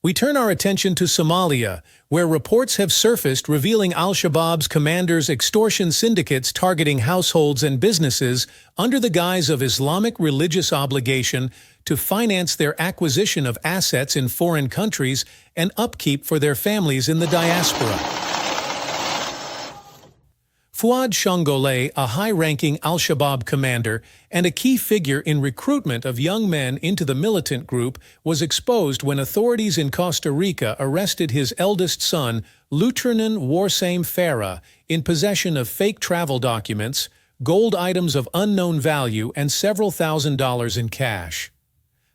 We turn our attention to Somalia, where reports have surfaced revealing al-Shabaab's commanders' extortion syndicates targeting households and businesses under the guise of Islamic religious obligation to finance their acquisition of assets in foreign countries and upkeep for their families in the diaspora. Fuad Shangoleh, a high-ranking al-Shabaab commander and a key figure in recruitment of young men into the militant group, was exposed when authorities in Costa Rica arrested his eldest son, Lieutenant Warsame Farah, in possession of fake travel documents, gold items of unknown value, and several $1,000s in cash.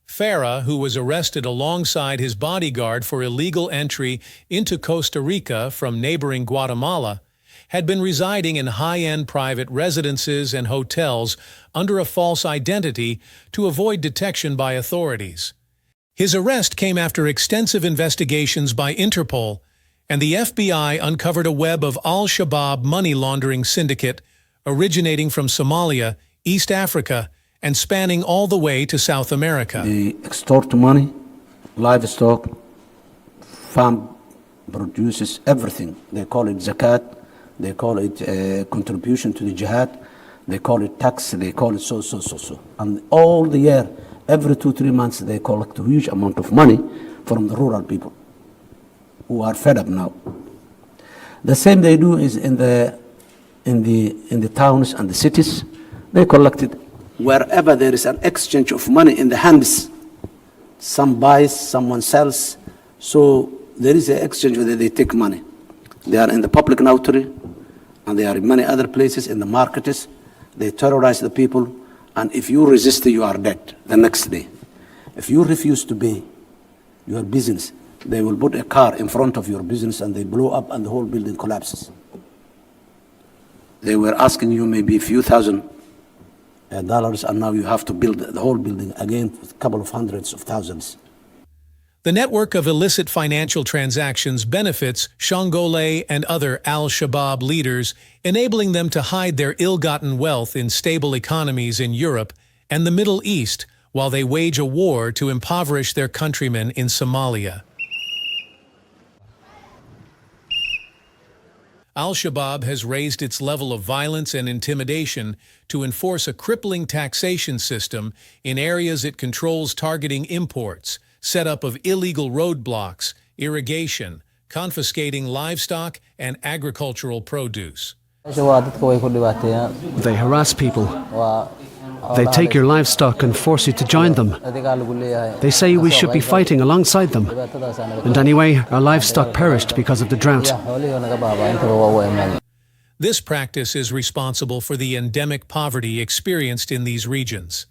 Farah, who was arrested alongside his bodyguard for illegal entry into Costa Rica from neighboring Guatemala, had been residing in high-end private residences and hotels under a false identity to avoid detection by authorities. His arrest came after extensive investigations by Interpol, and the FBI uncovered a web of al-Shabaab money laundering syndicate originating from Somalia, East Africa, and spanning all the way to South America. They extort money, livestock, farm produces, everything. They call it zakat. They call it contribution to the jihad. They call it tax. They call it so. And all the year, every 2-3 months, they collect a huge amount of money from the rural people who are fed up now. The same they do is in the towns and the cities. They collect it wherever there is an exchange of money in the hands. Some buys, someone sells. So there is an exchange where they take money. They are in the public notary, and they are in many other places, in the markets. They terrorize the people, and if you resist, you are dead the next day. If you refuse to pay your business, they will put a car in front of your business and they blow up and the whole building collapses. They were asking you maybe a few $1,000, and now you have to build the whole building again with a couple of hundreds of thousands. The network of illicit financial transactions benefits Shangoleh and other al-Shabaab leaders, enabling them to hide their ill-gotten wealth in stable economies in Europe and the Middle East while they wage a war to impoverish their countrymen in Somalia. Al-Shabaab has raised its level of violence and intimidation to enforce a crippling taxation system in areas it controls, targeting imports, setup of illegal roadblocks, irrigation, confiscating livestock and agricultural produce. They harass people. They take your livestock and force you to join them. They say we should be fighting alongside them. And anyway, our livestock perished because of the drought. This practice is responsible for the endemic poverty experienced in these regions.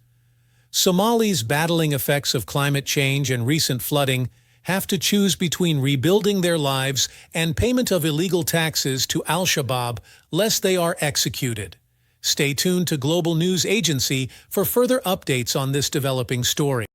Somalis battling effects of climate change and recent flooding have to choose between rebuilding their lives and payment of illegal taxes to al-Shabaab lest they are executed. Stay tuned to Global News Agency for further updates on this developing story.